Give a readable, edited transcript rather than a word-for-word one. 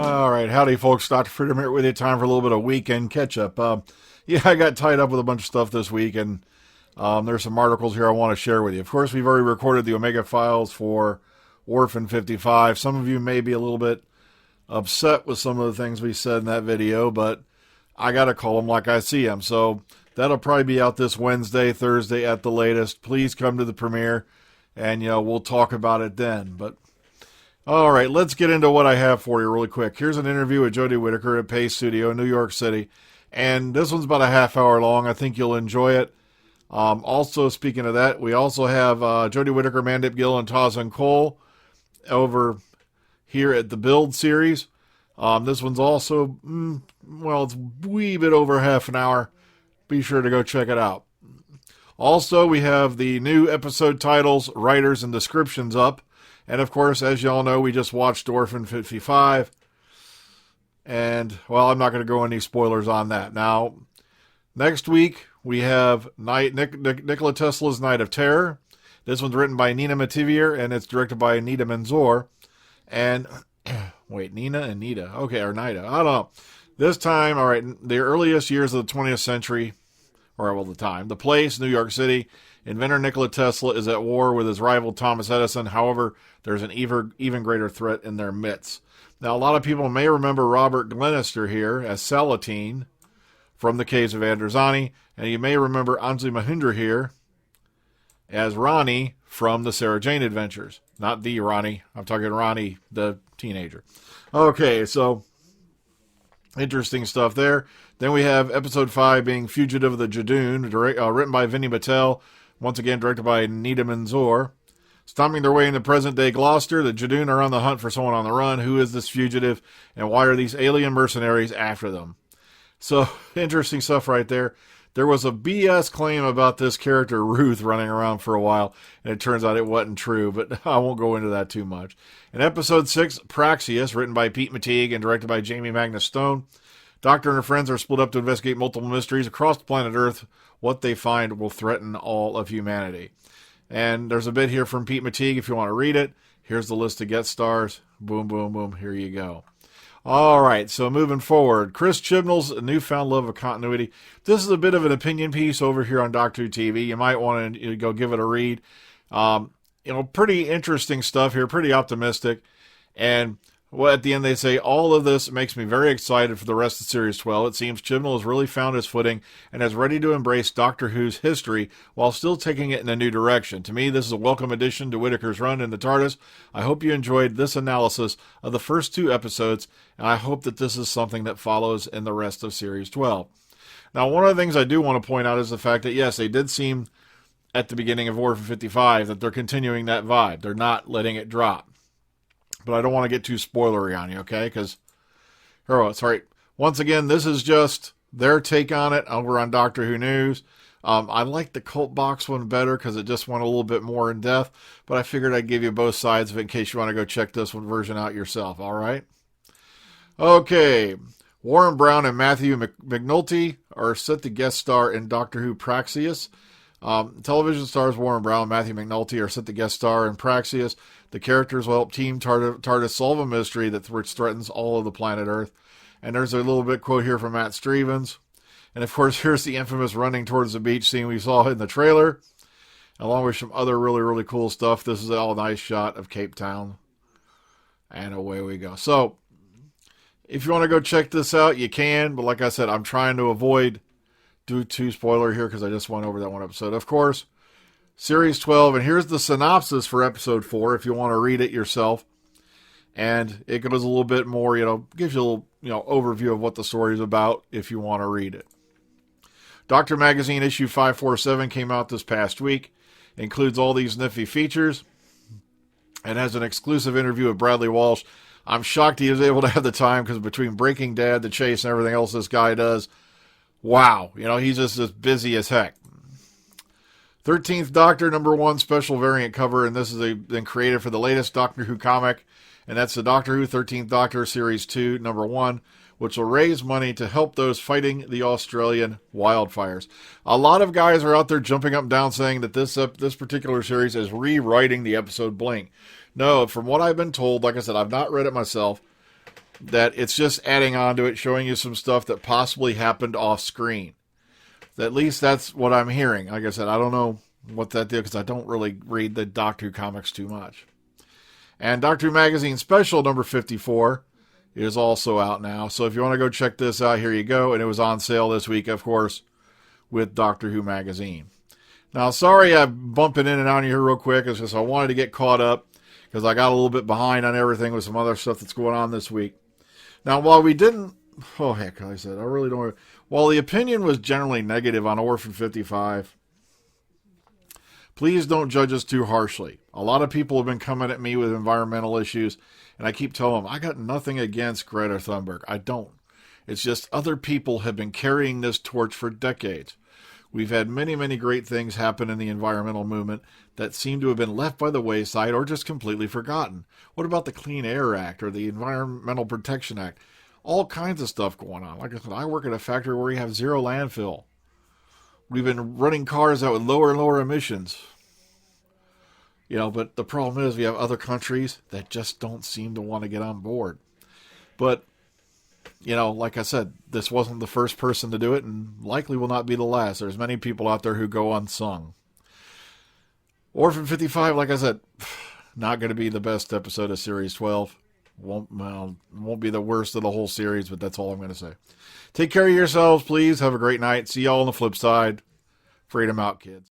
All right, howdy, folks. Dr. Freedom here with you. Time for a little bit of weekend catch-up. I got tied up with a bunch of stuff this week, and there's some articles here I want to share with you. Of course, we've already recorded the Omega files for Orphan 55. Some of you may be a little bit upset with some of the things we said in that video, but I got to call them like I see them. So that'll probably be out this Wednesday, Thursday at the latest. Please come to the premiere, and we'll talk about it then. But all right, let's get into what I have for you really quick. Here's an interview with Jodie Whittaker at Pace Studio in New York City. And this one's about a half hour long. I think you'll enjoy it. Also, speaking of that, we also have Jodie Whittaker, Mandip, Gill, and Tosin Cole over here at the Build series. This one's also, it's a wee bit over half an hour. Be sure to go check it out. Also, we have the new episode titles, writers, and descriptions up. And, of course, as y'all know, we just watched Orphan 55. And, I'm not going to go any spoilers on that. Now, next week, we have Nikola Tesla's Night of Terror. This one's written by Nina Mativier, and it's directed by Nida Manzoor. And, Nina and Nida. Okay, or Nida. I don't know. This time, all right, the earliest years of the 20th century, the place, New York City. Inventor Nikola Tesla is at war with his rival Thomas Edison. However, there's an even greater threat in their midst. Now, a lot of people may remember Robert Glenister here as Salatine from the Caves of Androzani, and you may remember Anjali Mahindra here as Ronnie from the Sarah Jane Adventures. Not the Ronnie. I'm talking Ronnie, the teenager. Okay, so interesting stuff there. Then we have episode 5 being Fugitive of the Jadoon, written by Vinny Patel. Once again, directed by Nida Manzoor. Stomping their way into present-day Gloucester, the Jadoon are on the hunt for someone on the run. Who is this fugitive, and why are these alien mercenaries after them? So, interesting stuff right there. There was a BS claim about this character, Ruth, running around for a while, and it turns out it wasn't true, but I won't go into that too much. In episode 6, Praxeus, written by Pete Matigue and directed by Jamie Magnus Stone. Doctor and her friends are split up to investigate multiple mysteries across the planet Earth. What they find will threaten all of humanity. And there's a bit here from Pete Matigue if you want to read it. Here's the list of guest stars. Boom, boom, boom. Here you go. All right, so moving forward. Chris Chibnall's Newfound Love of Continuity. This is a bit of an opinion piece over here on Doctor Who TV. You might want to go give it a read. Pretty interesting stuff here. Pretty optimistic. And at the end they say, all of this makes me very excited for the rest of Series 12. It seems Chibnall has really found his footing and is ready to embrace Doctor Who's history while still taking it in a new direction. To me, this is a welcome addition to Whittaker's run in the TARDIS. I hope you enjoyed this analysis of the first 2 episodes, and I hope that this is something that follows in the rest of Series 12. Now, one of the things I do want to point out is the fact that, yes, they did seem at the beginning of Orphan 55 that they're continuing that vibe. They're not letting it drop. But I don't want to get too spoilery on you, okay? Because, once again, this is just their take on it over on Doctor Who News. I like the Cult Box one better because it just went a little bit more in depth. But I figured I'd give you both sides of it in case you want to go check this one version out yourself, all right? Okay. Warren Brown and Matthew McNulty are set to guest star in Doctor Who Praxeus. Television stars Warren Brown and Matthew McNulty are set to guest star in Praxeus. The characters will help Team TARDIS solve a mystery that threatens all of the planet Earth. And there's a little bit quote here from Matt Stevens. And of course, here's the infamous running towards the beach scene we saw in the trailer, along with some other really, really cool stuff. This is all a nice shot of Cape Town. And away we go. So, if you want to go check this out, you can. But like I said, I'm trying to avoid too spoiler here because I just went over that one episode. Of course, Series 12, and here's the synopsis for Episode 4 if you want to read it yourself. And it goes a little bit more, gives you a little, overview of what the story is about if you want to read it. Doctor Magazine issue 547 came out this past week. Includes all these nifty features and has an exclusive interview with Bradley Walsh. I'm shocked he was able to have the time because between Breaking Dad, The Chase, and everything else this guy does, wow, he's just as busy as heck. 13th Doctor #1 special variant cover, and this is been created for the latest Doctor Who comic, and that's the Doctor Who 13th Doctor Series 2 #1, which will raise money to help those fighting the Australian wildfires. A lot of guys are out there jumping up and down saying that this particular series is rewriting the episode Blink. No, from what I've been told, like I said, I've not read it myself, that it's just adding on to it, showing you some stuff that possibly happened off screen. At least that's what I'm hearing. Like I said, I don't know what that did because I don't really read the Doctor Who comics too much. And Doctor Who Magazine Special number 54 is also out now. So if you want to go check this out, here you go. And it was on sale this week, of course, with Doctor Who Magazine. Now, sorry I'm bumping in and out here real quick. It's just I wanted to get caught up because I got a little bit behind on everything with some other stuff that's going on this week. Now, while we didn't... Oh, heck, like I said, I really don't... While the opinion was generally negative on Orphan 55, please don't judge us too harshly. A lot of people have been coming at me with environmental issues, and I keep telling them, I got nothing against Greta Thunberg. I don't. It's just other people have been carrying this torch for decades. We've had many, many great things happen in the environmental movement that seem to have been left by the wayside or just completely forgotten. What about the Clean Air Act or the Environmental Protection Act? All kinds of stuff going on. Like I said, I work at a factory where we have zero landfill. We've been running cars out with lower and lower emissions. You know, but the problem is we have other countries that just don't seem to want to get on board. But, you know, like I said, this wasn't the first person to do it and likely will not be the last. There's many people out there who go unsung. Orphan 55, like I said, not going to be the best episode of Series 12. Won't be the worst of the whole series, but that's all I'm going to say. Take care of yourselves, please. Have a great night. See y'all on the flip side. Freedom out, kids.